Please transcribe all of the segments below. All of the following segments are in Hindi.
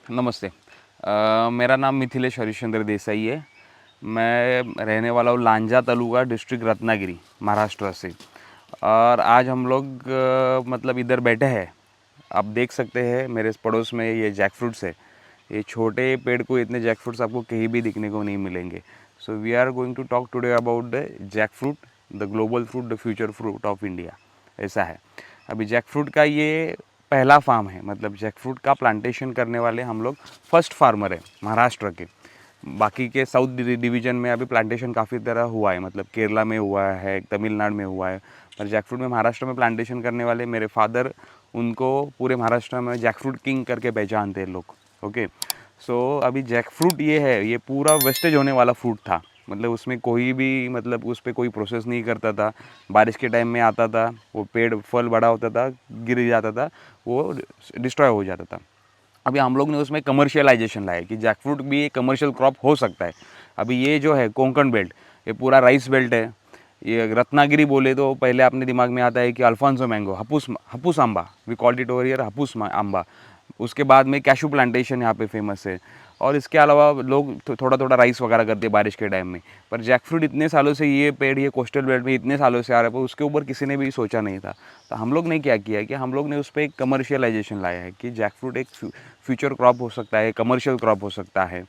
नमस्ते। मेरा नाम मिथिलेश हरिश्चंद्र देसाई है। मैं रहने वाला हूँ लांजा तालुका, डिस्ट्रिक्ट रत्नागिरी, महाराष्ट्र से। और आज हम लोग मतलब इधर बैठे हैं। आप देख सकते हैं मेरे पड़ोस में ये जैक फ्रूट्स है। ये छोटे पेड़ को इतने जैक फ्रूट्स आपको कहीं भी दिखने को नहीं मिलेंगे। So we are going to talk today about the jackfruit, the global fruit, the future fruit of India. ऐसा है। अभी जैक फ्रूट का ये पहला फार्म है, मतलब जैक फ्रूट का प्लांटेशन करने वाले हम लोग फर्स्ट फार्मर है महाराष्ट्र के। बाकी के साउथ डिवीजन में अभी प्लांटेशन काफ़ी तरह हुआ है, मतलब केरला में हुआ है, तमिलनाडु में हुआ है, पर जैक फ्रूट में महाराष्ट्र में प्लांटेशन करने वाले मेरे फादर, उनको पूरे महाराष्ट्र में जैक फ्रूट किंग करके पहचानते हैं लोग। ओके। सो अभी जैक फ्रूट ये है, ये पूरा वेस्टेज होने वाला फ्रूट था। मतलब उसमें कोई भी, मतलब उस पर कोई प्रोसेस नहीं करता था। बारिश के टाइम में आता था, वो पेड़ फल बड़ा होता था, गिर जाता था, वो डिस्ट्रॉय हो जाता था। अभी हम लोग ने उसमें कमर्शियलाइजेशन लाया कि जैक फ्रूट भी एक कमर्शियल क्रॉप हो सकता है। अभी ये जो है कोंकण बेल्ट, ये पूरा राइस बेल्ट है। ये रत्नागिरी बोले तो पहले अपने दिमाग में आता है कि Alphonso mango, Hapus Hapus amba, we called it over here Hapus amba. उसके बाद में कैशू प्लांटेशन यहाँ पे फेमस है। और इसके अलावा लोग थोड़ा थोड़ा राइस वगैरह करते हैं बारिश के टाइम में। पर जैक फ्रूट इतने सालों से, ये पेड़, ये कोस्टल बेल्ट में इतने सालों से आ रहा है, पर उसके ऊपर किसी ने भी सोचा नहीं था। तो हम लोग ने क्या किया कि हम लोग ने उस पर एक कमर्शियलाइजेशन लाया है कि जैक फ्रूट एक फ्यूचर क्रॉप हो सकता है, कमर्शियल क्रॉप हो सकता है।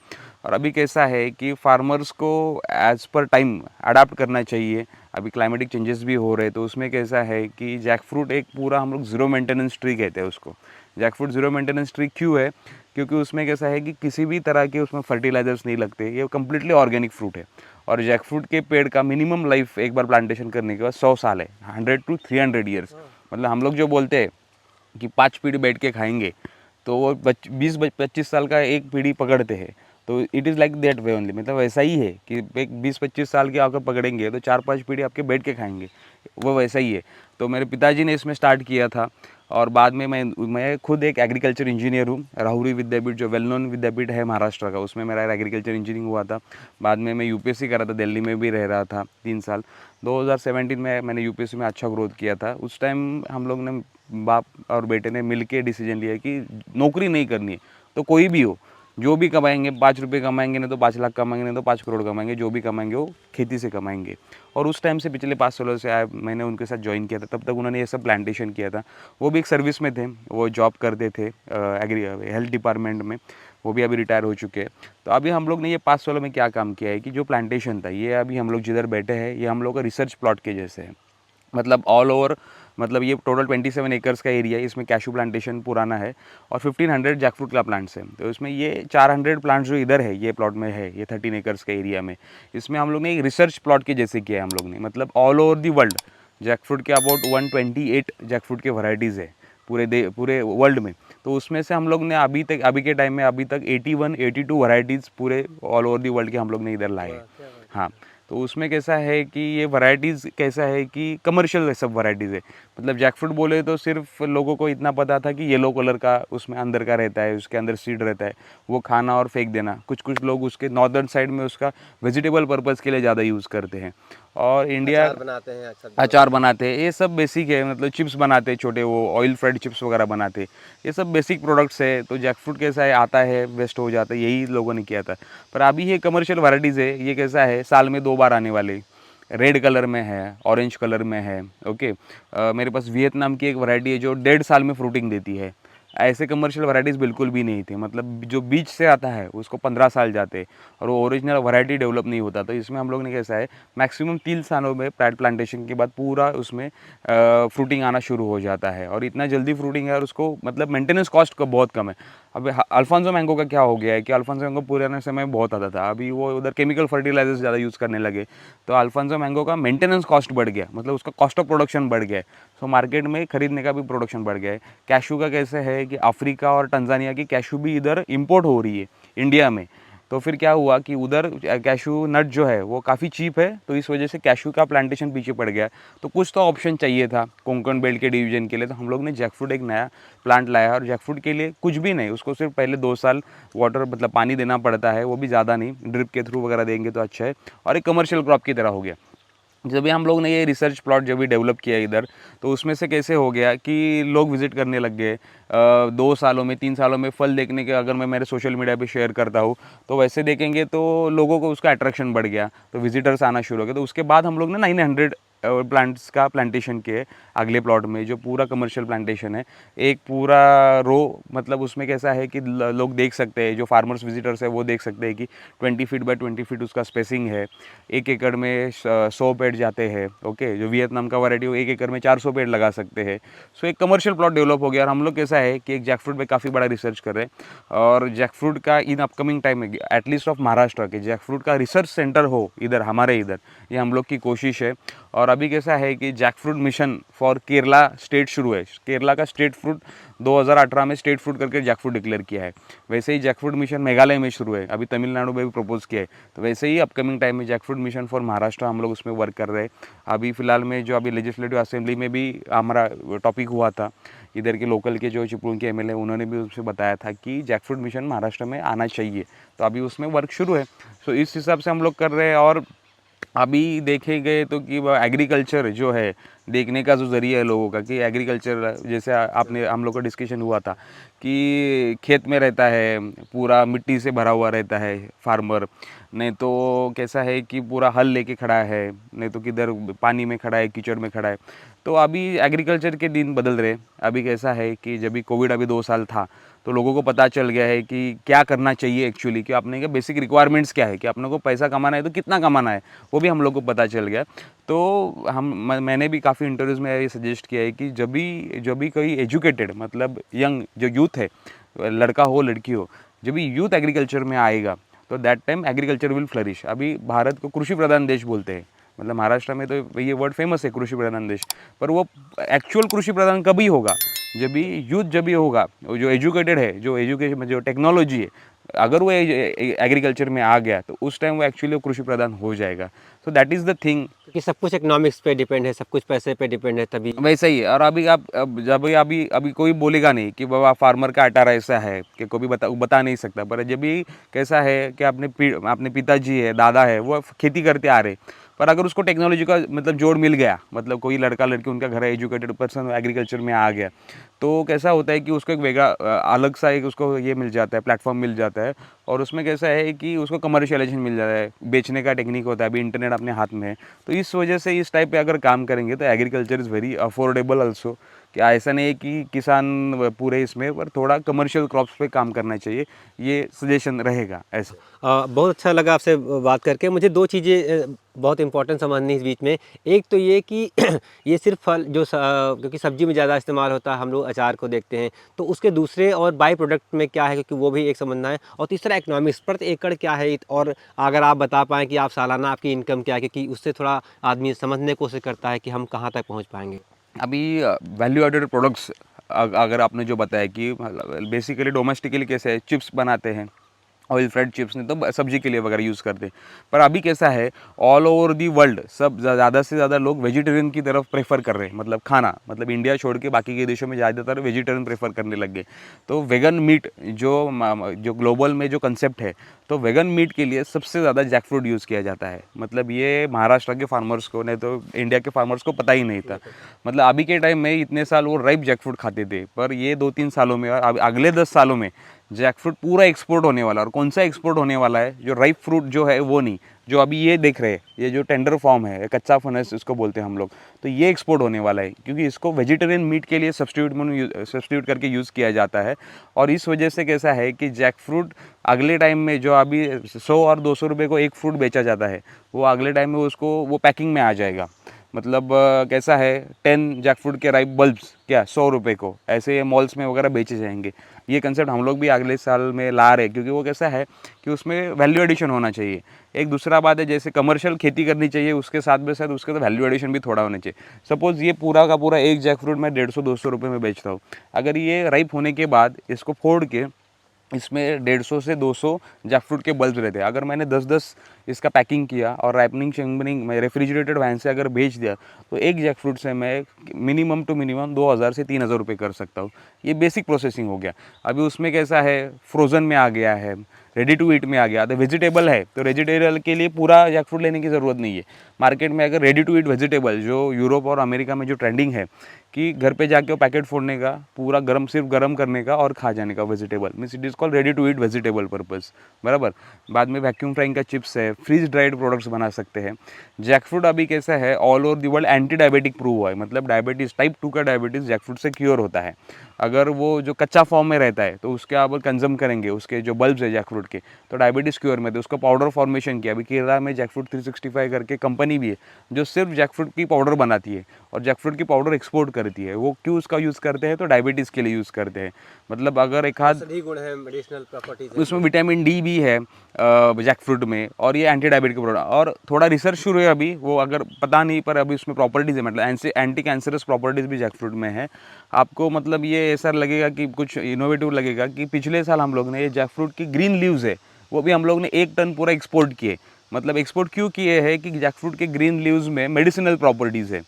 और अभी कैसा है कि फार्मर्स को एज़ पर टाइम अडाप्ट करना चाहिए। अभी क्लाइमेटिक चेंजेस भी हो रहे हैं, तो उसमें कैसा है कि जैक फ्रूट एक पूरा, हम लोग ज़ीरो मेंटेनेंस ट्री कहते हैं उसको। Jackfruit zero maintenance tree क्यों है? क्योंकि उसमें कैसा है कि किसी भी तरह के उसमें फर्टिलाइजर्स नहीं लगते, ये कम्प्लीटली ऑर्गेनिक फ्रूट है। और जैक फ्रूट के पेड़ का मिनिमम लाइफ एक बार प्लांटेशन करने के बाद 100 साल है, 100 to 300 ईयर्स। मतलब हम लोग जो बोलते हैं कि 5 पीढ़ी बैठ के खाएंगे, तो वो 20-25 साल का एक पीढ़ी पकड़ते हैं। तो it is like that way only, मतलब वैसा ही है कि एक 20-25 साल के अगर पकड़ेंगे तो 4-5 पीढ़ी आपके बैठ के खाएंगे, वो वैसा ही है। तो मेरे पिताजी ने इसमें स्टार्ट किया था। और बाद में मैं खुद एक एग्रीकल्चर इंजीनियर हूँ। राहुरी विद्यापीठ जो वेल नोन विद्यापीठ है महाराष्ट्र का, उसमें मेरा एग्रीकल्चर इंजीनियरिंग हुआ था। बाद में मैं यूपीएससी कर रहा था, दिल्ली में भी रह रहा था 3 साल। 2017 में मैंने यूपीएससी में अच्छा ग्रोथ किया था। उस टाइम हम लोग ने, बाप और बेटे ने मिल के डिसीजन लिया कि नौकरी नहीं करनी है, तो कोई भी हो, जो भी कमाएंगे, 5 रुपये कमाएंगे, नहीं तो 5 लाख कमाएंगे, नहीं तो 5 करोड़ कमाएंगे, जो भी कमाएंगे वो खेती से कमाएंगे। और उस टाइम से पिछले 5 सालों से मैंने उनके साथ ज्वाइन किया था। तब तक उन्होंने ये सब प्लांटेशन किया था। वो भी एक सर्विस में थे, वो जॉब करते थे एग्री हेल्थ डिपार्टमेंट में। वो भी अभी रिटायर हो चुके हैं। तो अभी हम लोग ने ये 5 सालों में क्या काम किया है कि जो प्लांटेशन था, ये अभी हम लोग जिधर बैठे हैं, ये हम लोग का रिसर्च प्लॉट के जैसे है। मतलब ऑल ओवर, मतलब ये टोटल 27 एकर्स का एरिया है। इसमें कैशू प्लांटेशन पुराना है और 1500 जैकफ्रूट का प्लांट्स है। तो इसमें ये 400 प्लांट्स जो इधर है, ये प्लॉट में है, ये 13 एकर्स का एरिया में, इसमें हम लोग ने एक रिसर्च प्लॉट के जैसे किया है हम लोग ने। मतलब all over the world jackfruit के अबाउट 128 जैकफ्रूट के वैरायटीज़ है पूरे वर्ल्ड में। तो उसमें से हम लोग ने अभी तक, अभी के टाइम में अभी तक 81-82 वैरायटीज़ पूरे ऑल ओवर दी वर्ल्ड के हम लोग ने इधर लाए हैं। हाँ। तो उसमें कैसा है कि ये वैरायटीज़ कैसा है कि कमर्शियल सब वैरायटीज़ है। मतलब जैकफ्रूट बोले तो सिर्फ लोगों को इतना पता था कि येलो कलर का उसमें अंदर का रहता है, उसके अंदर सीड रहता है, वो खाना और फेंक देना। कुछ कुछ लोग उसके नॉर्दर्न साइड में उसका वेजिटेबल पर्पज़ के लिए ज़्यादा यूज़ करते हैं। और इंडिया अचार बनाते हैं, सब्जी अचार बनाते हैं। बनाते हैं, ये सब बेसिक है। मतलब चिप्स बनाते हैं छोटे, वो ऑयल फ्राइड चिप्स वगैरह बनाते हैं। ये सब बेसिक प्रोडक्ट्स है। तो जैकफ्रूट कैसा है, आता है, वेस्ट हो जाता है, यही लोगों ने किया था। पर अभी ये कमर्शियल वैराइटीज़ है। ये कैसा है, साल में 2 बार आने वाले, रेड कलर में है, ऑरेंज कलर में है। ओके। मेरे पास वियतनाम की एक वैरायटी है जो 1.5 साल में फ्रूटिंग देती है। ऐसे कमर्शियल वैराइटीज़ बिल्कुल भी नहीं थे। मतलब जो बीज से आता है उसको 15 साल जाते, और वो ओरिजिनल वैरायटी डेवलप नहीं होता। तो इसमें हम लोग ने कैसा है, मैक्सिमम 3 सालों में पैड प्लांटेशन के बाद पूरा उसमें फ्रूटिंग आना शुरू हो जाता है। और इतना जल्दी फ्रूटिंग है, और उसको मतलब मेंटेनेंस कॉस्ट का बहुत कम है। अब अल्फांसो मैंगो का क्या हो गया है कि अल्फांसो मैंगो पुराने समय में बहुत आता था, अभी वो उधर केमिकल फर्टिलाइजर्स ज़्यादा यूज़ करने लगे। तो अल्फांसो मैंगो का मेंटेनेंस कॉस्ट बढ़ गया, मतलब उसका कॉस्ट ऑफ प्रोडक्शन बढ़ गया है। सो मार्केट में खरीदने का भी प्रोडक्शन बढ़ गया है। कैशू का कैसे है कि अफ्रीका और टंजानिया की कैशू भी इधर इंपोर्ट हो रही है इंडिया में। तो फिर क्या हुआ कि उधर कैशू नट जो है वो काफ़ी चीप है, तो इस वजह से कैशू का प्लांटेशन पीछे पड़ गया। तो कुछ तो ऑप्शन चाहिए था कोंकण बेल्ट के डिवीजन के लिए, तो हम लोग ने जैकफ्रूट एक नया प्लांट लाया। और जैकफ्रूट के लिए कुछ भी नहीं, उसको सिर्फ पहले 2 साल वाटर, मतलब पानी देना पड़ता है, वो भी ज़्यादा नहीं, ड्रिप के थ्रू वगैरह देंगे तो अच्छा है। और एक कमर्शियल क्रॉप की तरह हो गया। जब भी हम लोग ने ये रिसर्च प्लॉट जब भी डेवलप किया इधर, तो उसमें से कैसे हो गया कि लोग विजिट करने लग गए। 2 सालों में 3 सालों में फल देखने के, अगर मैं मेरे सोशल मीडिया पे शेयर करता हूँ तो वैसे देखेंगे तो लोगों को उसका अट्रैक्शन बढ़ गया, तो विजिटर्स आना शुरू हो गए। तो उसके बाद हम लोग ने 900 प्लांट्स का प्लांटेशन किए अगले प्लॉट में, जो पूरा कमर्शियल प्लांटेशन है। एक पूरा रो, मतलब उसमें कैसा है कि लोग देख सकते हैं, जो फार्मर्स विजिटर्स है वो देख सकते हैं कि 20 फीट बाय 20 फीट उसका स्पेसिंग है। 1 एकड़ में 100 पेड़ जाते हैं। ओके, जो वियतनाम का वैरायटी, वो 1 एकड़ में 400 पेड़ लगा सकते हैं। सो एक कमर्शियल प्लॉट डेवलप हो गया। और हम लोग कैसा है कि एक जैकफ्रूट पे काफ़ी बड़ा रिसर्च कर रहे हैं, और जैकफ्रूट का इन अपकमिंग टाइम में एटलीस्ट ऑफ महाराष्ट्र के जैकफ्रूट का रिसर्च सेंटर हो इधर, हमारे इधर, ये हम लोग की कोशिश है। और अभी कैसा है कि jackfruit mission for Kerala state शुरू है। केरला का स्टेट फ्रूट 2018 में स्टेट फ्रूट करके जैकफ्रूट डिक्लेयर किया है। वैसे ही जैकफ्रूट मिशन मेघालय में शुरू है, अभी तमिलनाडु में भी प्रपोज किया है। तो वैसे ही अपकमिंग टाइम में जैकफ्रूट मिशन फॉर महाराष्ट्र हम लोग उसमें वर्क कर रहे हैं। अभी फिलहाल में जो अभी लेजिस्लेटिव असेंबली में भी हमारा टॉपिक हुआ था, इधर के लोकल के जो चिपळूण के एमएलए, उन्होंने भी उससे बताया था कि जैकफ्रूट मिशन महाराष्ट्र में आना चाहिए। तो अभी उसमें वर्क शुरू है। सो इस हिसाब से हम लोग कर रहे हैं। और अभी देखे गए तो कि एग्रीकल्चर जो है, देखने का जो ज़रिया है लोगों का, कि एग्रीकल्चर जैसे आपने हम लोग का डिस्कशन हुआ था कि खेत में रहता है, पूरा मिट्टी से भरा हुआ रहता है फार्मर, नहीं तो कैसा है कि पूरा हल लेके खड़ा है, नहीं तो किधर पानी में खड़ा है, कीचड़ में खड़ा है। तो अभी एग्रीकल्चर के दिन बदल रहे। अभी कैसा है कि जब भी कोविड अभी 2 साल था, तो लोगों को पता चल गया है कि क्या करना चाहिए एक्चुअली, कि आपने क्या बेसिक रिक्वायरमेंट्स क्या है, कि अपने को पैसा कमाना है तो कितना कमाना है, वो भी हम लोग को पता चल गया। तो मैंने भी काफ़ी इंटरव्यूज़ में ये सजेस्ट किया है कि जब भी कोई एजुकेटेड, मतलब यंग जो यूथ है, लड़का हो लड़की हो, जब भी यूथ एग्रीकल्चर में आएगा तो that time agriculture will flourish. अभी भारत को कृषि प्रधान देश बोलते हैं, मतलब महाराष्ट्र में तो ये वर्ड फेमस है, कृषि प्रधान देश। पर वो एक्चुअल कृषि प्रधान कभी होगा, जब भी यूथ जब भी होगा, जो एजुकेटेड है, जो एजुकेशन जो टेक्नोलॉजी है, अगर वो एग्रीकल्चर में आ गया तो उस टाइम वो एक्चुअली कृषि प्रधान हो जाएगा। So that is the thing. क्योंकि सब कुछ इकोनॉमिक्स पे डिपेंड है, सब कुछ पैसे पे डिपेंड है, तभी। वैसा ही है। और अभी आप जब अभी अभी कोई बोलेगा नहीं कि बाबा फार्मर का अटारा ऐसा है, कि कोई भी बता नहीं सकता। पर जब भी कैसा है कि अपने पिताजी है, दादा है, वो खेती करते आ रहे, पर अगर उसको टेक्नोलॉजी का मतलब जोड़ मिल गया, मतलब कोई लड़का लड़की उनका घर है, एजुकेटेड पर्सन एग्रीकल्चर में आ गया, तो कैसा होता है कि उसको एक अलग सा एक उसको ये मिल जाता है, प्लेटफॉर्म मिल जाता है। और उसमें कैसा है कि उसको कमर्शियलाइजेशन मिल जाता है, बेचने का टेक्निक होता है, अभी इंटरनेट अपने हाथ में है। तो इस वजह से इस टाइप पे अगर काम करेंगे तो agriculture is very affordable also. कि ऐसा नहीं है कि किसान पूरे इसमें, पर थोड़ा कमर्शियल क्रॉप्स पे काम करना चाहिए, ये सजेशन रहेगा ऐसा। बहुत अच्छा लगा आपसे बात करके। मुझे दो चीज़ें बहुत इंपॉर्टेंट समझनी इस बीच में। एक तो ये कि ये सिर्फ फल जो क्योंकि सब्जी में ज़्यादा इस्तेमाल होता है, हम लोग अचार को देखते हैं, तो उसके दूसरे और बाई प्रोडक्ट में क्या है, क्योंकि वो भी एक समझना है। और तीसरा इकोनॉमिक्स, प्रति एकड़ क्या है, और अगर आप बता पाएँ कि आप सालाना आपकी इनकम क्या है, क्योंकि उससे थोड़ा आदमी समझने की कोशिश करता है कि हम कहाँ तक पहुँच पाएंगे। अभी वैल्यू एडेड प्रोडक्ट्स, अगर आपने जो बताया कि बेसिकली डोमेस्टिकली कैसे है, चिप्स बनाते हैं, ऑयल फ्राइड चिप्स, नहीं तो सब्जी के लिए वगैरह यूज़ करते हैं। पर अभी कैसा है, ऑल ओवर दी वर्ल्ड सब ज़्यादा से ज़्यादा लोग वेजिटेरियन की तरफ प्रेफर कर रहे हैं, मतलब खाना, मतलब इंडिया छोड़ के बाकी के देशों में ज़्यादातर वेजिटेरियन प्रेफर करने लग गए। तो वेगन मीट जो ग्लोबल में जो कंसेप्ट है, तो वेगन मीट के लिए सबसे ज़्यादा जैकफ्रूट यूज़ किया जाता है। मतलब ये महाराष्ट्र के फार्मर्स को, नहीं तो इंडिया के फार्मर्स को पता ही नहीं था। मतलब अभी के टाइम में इतने साल वो राइप जैकफ्रूट खाते थे, पर ये 2-3 सालों में, और अगले 10 सालों में जैकफ्रूट पूरा एक्सपोर्ट होने वाला है। और कौन सा एक्सपोर्ट होने वाला है, जो राइप फ्रूट जो है वो नहीं, जो अभी ये देख रहे हैं, ये जो टेंडर फॉर्म है, कच्चा फनस इसको बोलते हैं हम लोग, तो ये एक्सपोर्ट होने वाला है, क्योंकि इसको वेजिटेरियन मीट के लिए सब्स्टिट्यूट करके यूज़ किया जाता है। और इस वजह से कैसा है कि जैकफ्रूट अगले टाइम में, जो अभी 100 और 200 रुपये को एक फ्रूट बेचा जाता है, वो अगले टाइम में उसको वो पैकिंग में आ जाएगा। मतलब कैसा है, 10 जैकफ्रूट के राइप बल्ब्स क्या 100 रुपये को, ऐसे मॉल्स में वगैरह बेचे जाएंगे। ये कंसेप्ट हम लोग भी अगले साल में ला रहे हैं, क्योंकि वो कैसा है कि उसमें वैल्यू एडिशन होना चाहिए। एक दूसरा बात है, जैसे कमर्शियल खेती करनी चाहिए, उसके साथ में साथ उसके तो वैल्यू एडिशन भी थोड़ा होना चाहिए। सपोज़ ये पूरा का पूरा एक जैकफ्रूट मैं 150-200 रुपये में बेचता हूँ, अगर ये राइप होने के बाद इसको फोड़ के इसमें 150 से 200 जैकफ्रूट के बल्ब रहते हैं, अगर मैंने 10-10 इसका पैकिंग किया और रैपनिंग शेंगनिंग मैं रेफ्रिजरेटेड वैन से अगर बेच दिया, तो एक जैकफ्रूट से मैं मिनिमम टू मिनिमम 2000 से 3000 रुपये कर सकता हूँ। ये बेसिक प्रोसेसिंग हो गया। अभी उसमें कैसा है, फ्रोज़न में आ गया है, रेडी टू ईट में आ गया। तो वेजिटेबल है तो वेजिटेबल के लिए पूरा जैकफ्रूट लेने की ज़रूरत नहीं है। मार्केट में अगर रेडी टू ईट वेजिटेबल जो यूरोप और अमेरिका में जो ट्रेंडिंग है कि घर पे जाके वो पैकेट फोड़ने का, पूरा गरम सिर्फ गरम करने का और खा जाने का vegetable, means it is called ready to eat vegetable purpose, बराबर। बाद में वैक्यूम फ्राइंग का चिप्स है, फ्रीज ड्राइड प्रोडक्ट्स बना सकते हैं। जैकफ्रूट अभी कैसा है, all over the world anti diabetic prove हुआ है, मतलब डायबिटीज़ टाइप 2 का डायबिटीज़ जैकफ्रूट से क्योर होता है। अगर वो जो कच्चा फॉर्म में रहता है तो उसके आप कंज्यूम करेंगे, उसके जो बल्ब्स है जैकफ्रूट के, तो डायबिटीज़ क्योर में, तो उसका पाउडर फॉर्मेशन किया। अभी केरला में जैकफ्रूट 365 करके कंपनी भी है जो सिर्फ जैकफ्रूट की पाउडर बनाती है और जैकफ्रूट की पाउडर एक्सपोर्ट करती है। वो क्यों उसका यूज़ करते हैं, तो डायबिटीज़ के लिए यूज़ करते हैं। मतलब अगर एक हाथ औषधि गुण है, मेडिसिनल प्रॉपर्टीज उसमें विटामिन डी भी है जैकफ्रूट में, और ये एंटी डायबिटिक प्रोडक्ट, और थोड़ा रिसर्च शुरू है अभी, वो अगर पता नहीं, पर अभी उसमें प्रॉपर्टीज़ है, मतलब एंटी कैंसरस प्रॉपर्टीज़ भी जैकफ्रूट में है। आपको मतलब ये ऐसा लगेगा कि कुछ इनोवेटिव लगेगा कि पिछले साल हम लोग ने ये जैकफ्रूट की ग्रीन लीव्स है वो भी हम लोग ने 1 टन पूरा एक्सपोर्ट किए। मतलब एक्सपोर्ट क्यों किए हैं कि जैकफ्रूट के ग्रीन लीव्स में मेडिसिनल प्रॉपर्टीज़ है।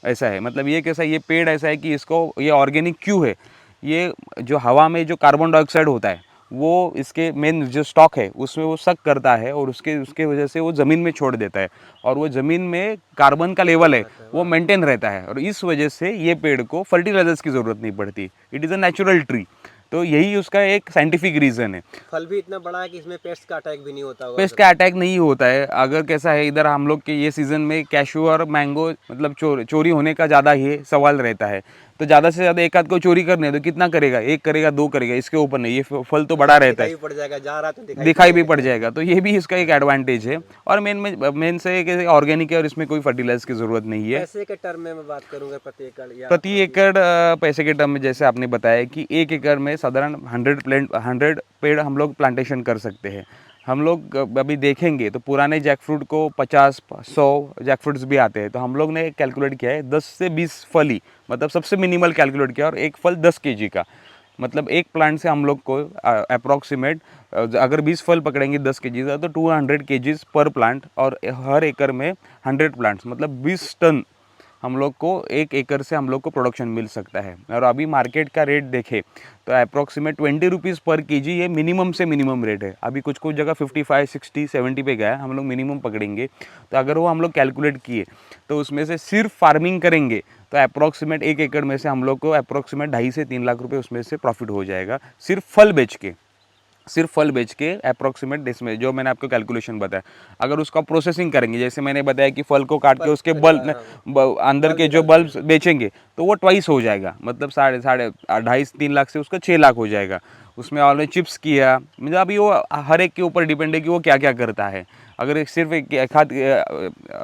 ऐसा है, मतलब ये कैसा, ये पेड़ ऐसा है कि इसको, ये ऑर्गेनिक क्यों है, ये जो हवा में जो कार्बन डाइऑक्साइड होता है वो इसके मेन जो स्टॉक है उसमें वो सक करता है और उसके वजह से वो ज़मीन में छोड़ देता है, और वो ज़मीन में कार्बन का लेवल है वो मेंटेन रहता है, और इस वजह से ये पेड़ को फर्टिलाइजर्स की ज़रूरत नहीं पड़ती। It is a natural tree. तो यही उसका एक साइंटिफिक रीज़न है। फल भी इतना बड़ा है कि इसमें पेस्ट का अटैक भी नहीं होता होगा। पेस्ट का अटैक नहीं होता है। अगर कैसा है, इधर हम लोग के ये सीज़न में कैशू और मैंगो मतलब चोरी होने का ज़्यादा ही सवाल रहता है, तो ज़्यादा से ज़्यादा एक आध को चोरी करने तो कितना करेगा, 1 करेगा 2 करेगा, इसके ऊपर नहीं। ये फल तो बड़ा रहता है, दिखाई पड़ जाएगा, जा रहा तो दिखाई भी पड़ जाएगा, तो ये भी इसका एक एडवांटेज है। और मेन से कि ऑर्गेनिक है और इसमें कोई फर्टिलाइजर की ज़रूरत नहीं है। पैसे के टर्म में मैं बात करूंगा प्रति एकड़ या प्रति एकड़ पैसे के टर्म में जैसे आपने बताया कि 1 एकड़ में साधारण 100 पेड़ हम लोग प्लांटेशन कर सकते हैं। हम लोग अभी देखेंगे तो पुराने जैकफ्रूट को 50-100 जैकफ्रूट्स भी आते हैं, तो हम लोग ने कैलकुलेट किया है 10 से 20 फल ही, मतलब सबसे मिनिमल कैलकुलेट किया, और एक फल 10 केजी का, मतलब एक प्लांट से हम लोग को अप्रॉक्सीमेट अगर 20 फल पकड़ेंगे 10 केजी का तो 200 केजीज पर प्लांट, और हर एकड़ में 100 प्लांट्स, मतलब 20 टन हम लोग को 1 एकड़ से हम लोग को प्रोडक्शन मिल सकता है। और अभी मार्केट का रेट देखें तो अप्रॉक्सीमेट 20 रुपीज़ पर केजी ये मिनिमम से मिनिमम रेट है। अभी कुछ कुछ जगह 55, 60, 70 पे गया है, हम लोग मिनिमम पकड़ेंगे। तो अगर वो हम लोग कैलकुलेट किए तो उसमें से सिर्फ फार्मिंग करेंगे तो अप्रॉक्सीमेट 1 एकड़ में से हम लोग को अप्रॉक्सीमेट 2.5 से 3 लाख रुपए उसमें से प्रॉफिट हो जाएगा, सिर्फ फल बेच के। सिर्फ फल बेच के अप्रॉक्सीमेट इसमें जो मैंने आपको कैलकुलेशन बताया, अगर उसका प्रोसेसिंग करेंगे, जैसे मैंने बताया कि फल को काट के उसके अंदर के जो बल्ब बेचेंगे तो वो ट्वाइस हो जाएगा, मतलब साढ़े 2.5-3 लाख से उसका 6 लाख हो जाएगा। उसमें आपने चिप्स किया, मतलब अभी वो हर एक के ऊपर डिपेंड है कि वो क्या क्या करता है। अगर सिर्फ एक आध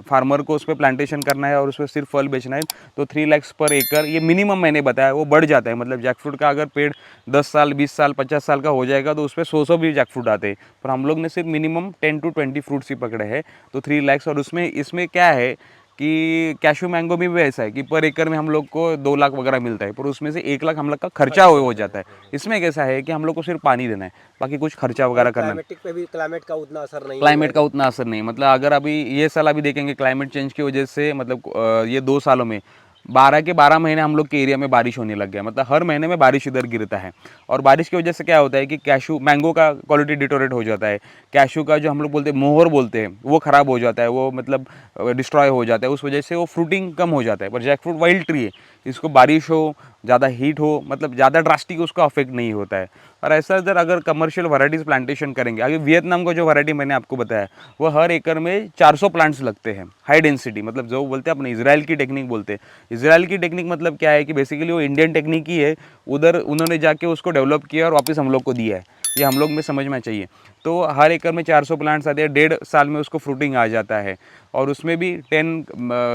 फार्मर को उस पर प्लांटेशन करना है और उस पर सिर्फ फल बेचना है तो 3 लाख पर एकड़ ये मिनिमम मैंने बताया, वो बढ़ जाता है। मतलब जैकफ्रूट का अगर पेड़ 10 साल 20 साल 50 साल का हो जाएगा तो उस पर 100 भी जैकफ्रूट आते हैं, पर हम लोग ने सिर्फ मिनिमम 10 to 20 फ्रूट्स ही पकड़े हैं, तो 3 लाख। और उसमें इसमें क्या है कि कैशू मैंगो में भी ऐसा है कि पर एकड़ में हम लोग को 2 लाख वगैरह मिलता है, पर उसमें से 1 लाख हम लोग का खर्चा हो जाता है। इसमें कैसा है कि हम लोग को सिर्फ पानी देना है, बाकी कुछ खर्चा वगैरह करना है। क्लाइमेटिक पे भी क्लाइमेट का उतना असर नहीं क्लाइमेट का उतना असर नहीं, मतलब अगर अभी ये साल अभी देखेंगे क्लाइमेट चेंज की वजह से, मतलब ये 2 सालों में 12 के 12 महीने हम लोग के एरिया में बारिश होने लग गया, मतलब हर महीने में बारिश इधर गिरता है। और बारिश की वजह से क्या होता है कि कैशू मैंगो का क्वालिटी डिटोरेट हो जाता है, कैशू का जो हम लोग बोलते हैं मोहर बोलते हैं वो ख़राब हो जाता है, वो मतलब डिस्ट्रॉय हो जाता है, उस वजह से वो फ्रूटिंग कम हो जाता है। पर जैकफ्रूट वाइल्ड ट्री है, इसको बारिश हो, ज़्यादा हीट हो, मतलब ज़्यादा ड्रास्टिक उसका अफेक्ट नहीं होता है। और ऐसा अगर कमर्शियल वैराइटीज़ प्लांटेशन करेंगे, अभी वियतनाम का जो वैरायटी मैंने आपको बताया वो हर एकड़ में 400 प्लांट्स लगते हैं, हाई डेंसिटी, मतलब जो बोलते हैं अपने इजराइल की टेक्निक बोलते हैं। इजराइल की टेक्निक मतलब क्या है कि बेसिकली वो इंडियन टेक्निक ही है, उधर उन्होंने जाके उसको डेवलप किया और वापस हम लोग को दिया है, ये हम लोग में समझ में चाहिए। तो हर एकड़ में 400 प्लांट्स आते हैं, 1.5 साल में उसको फ्रूटिंग आ जाता है, और उसमें भी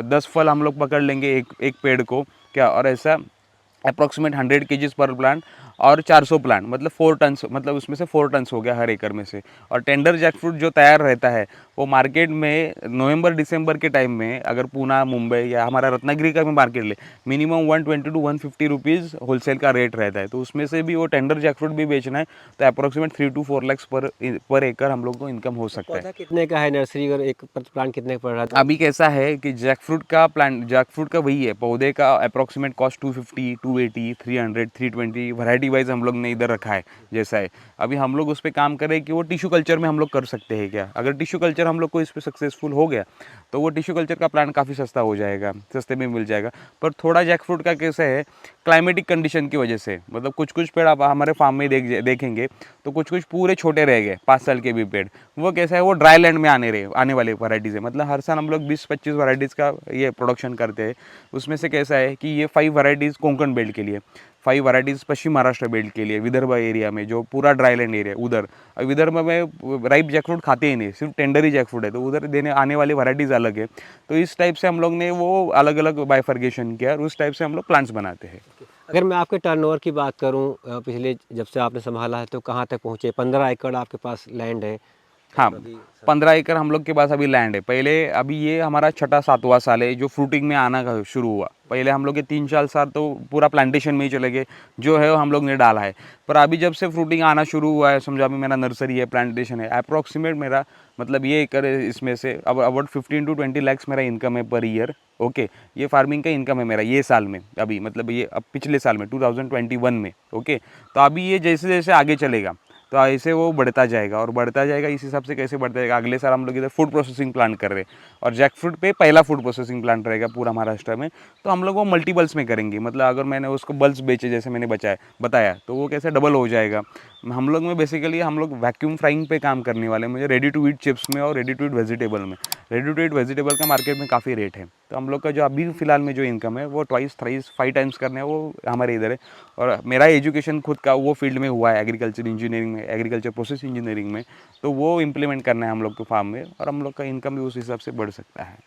10 फल हम लोग पकड़ लेंगे एक पेड़ को क्या, और ऐसा अप्रॉक्सीमेट 100 केजीज पर प्लांट और 400 प्लांट, मतलब 4 टन्स, मतलब उसमें से 4 टन्स हो गया हर एकड़ में से। और टेंडर जैकफ्रूट जो तैयार रहता है वो मार्केट में नवंबर दिसंबर के टाइम में, अगर पूना मुंबई या हमारा रत्नागिरी का भी मार्केट ले, मिनिमम 120 to 150 रुपीज़ होलसेल का रेट रहता है। तो उसमें से भी वो टेंडर जैकफ्रूट भी बेचना है तो अप्रॉक्सीमेट 3 to 4 लाख पर एकड़ हम लोग को इनकम हो सकता है। पौधा कितने का है नर्सरी, और एक प्लांट कितने का पड़ रहा था? अभी कैसा है कि जैकफ्रूट का वही है, पौधे का अप्रॉक्सीमेट कॉस्ट 250, 280, 300, 320 वैरायटी डिवाइस हम लोग ने इधर रखा है जैसा है। अभी हम लोग उस पर काम करें कि वो टिश्यू कल्चर में हम लोग कर सकते हैं क्या। अगर टिश्यू कल्चर हम लोग को इस पर सक्सेसफुल हो गया तो वो टिश्यू कल्चर का प्लांट काफ़ी सस्ता हो जाएगा, सस्ते में मिल जाएगा। पर थोड़ा जैक फ्रूट का कैसे है, क्लाइमेटिक कंडीशन की वजह से, मतलब कुछ कुछ पेड़ आप हमारे फार्म में देखेंगे तो कुछ कुछ पूरे छोटे रह गए, 5 साल के भी पेड़। वो कैसा है, वो ड्राई लैंड में आने वाले वैरायटीज़ है। मतलब हर साल हम लोग 20-25 वैरायटीज़ का ये प्रोडक्शन करते हैं। उसमें से कैसा है कि ये 5 वैरायटीज़ कोंकण बेल्ट के लिए, 5 वैरायटीज़ पश्चिम महाराष्ट्र बेल्ट के लिए, विदर्भ एरिया में जो पूरा ड्राई लैंड एरिया उधर। विदर्भ में राइप जैकफ्रूट खाते ही नहीं, सिर्फ टेंडर ही जैकफ्रूट है, तो उधर देने आने वाली वैरायटीज़ अलग है। तो इस टाइप से हम लोग ने वो अलग अलग बाइफर्गेशन किया और उस टाइप से हम लोग प्लांट्स बनाते हैं। अगर मैं आपके टर्नओवर की बात करूं, पिछले जब से आपने संभाला है तो कहाँ तक पहुँचे? 15 एकड़ आपके पास लैंड है हाँ, और अभी 15 एकड़ हम लोग के पास अभी लैंड है। पहले अभी ये हमारा छठा 7वां साल है जो फ्रूटिंग में आना शुरू हुआ। पहले हम लोग के 3-4 साल तो पूरा प्लांटेशन में ही चले गए, जो है वो हम लोग ने डाला है। पर अभी जब से फ्रूटिंग आना शुरू हुआ है, समझो अभी मेरा नर्सरी है, प्लांटेशन है, अप्रॉक्सीमेट मेरा मतलब ये एकड़ इसमें से अब अबाउट 15 to 20 लैक्स मेरा इनकम है पर ईयर। ओके, ये फार्मिंग का इनकम है मेरा ये साल में, अभी मतलब ये अब पिछले साल में 2021 में। ओके, तो अभी ये जैसे जैसे आगे चलेगा तो ऐसे वो बढ़ता जाएगा और बढ़ता जाएगा। इस हिसाब से कैसे बढ़ता जाएगा, अगले साल हम लोग इधर फूड प्रोसेसिंग प्लांट कर रहे हैं और जैक फ्रूट पे पहला फूड प्रोसेसिंग प्लांट रहेगा पूरा महाराष्ट्र में। तो हम लोग वो मल्टीपल्स में करेंगे, मतलब अगर मैंने उसको बल्स बेचे जैसे मैंने बताया तो वो कैसे डबल हो जाएगा। हम लोग में बेसिकली हम लोग वैक्यूम फ्राइंग पे काम करने वाले हैं, मुझे रेडी टू ईट चिप्स में और रेडी टू ईट वेजिटेबल में। रेडी टू ईट वेजिटेबल का मार्केट में काफ़ी रेट है, तो हम लोग का जो अभी फिलहाल में जो इनकम है वो 2 3 5 टाइम्स करने है वो हमारे इधर है। और मेरा एजुकेशन खुद का वो फील्ड में हुआ है, एग्रीकल्चर इंजीनियरिंग में, एग्रीकल्चर प्रोसेस इंजीनियरिंग में। तो वो इम्प्लीमेंट करना है हम लोग को फार्म में और हम लोग का इनकम भी उस हिसाब से बढ़ सकता है।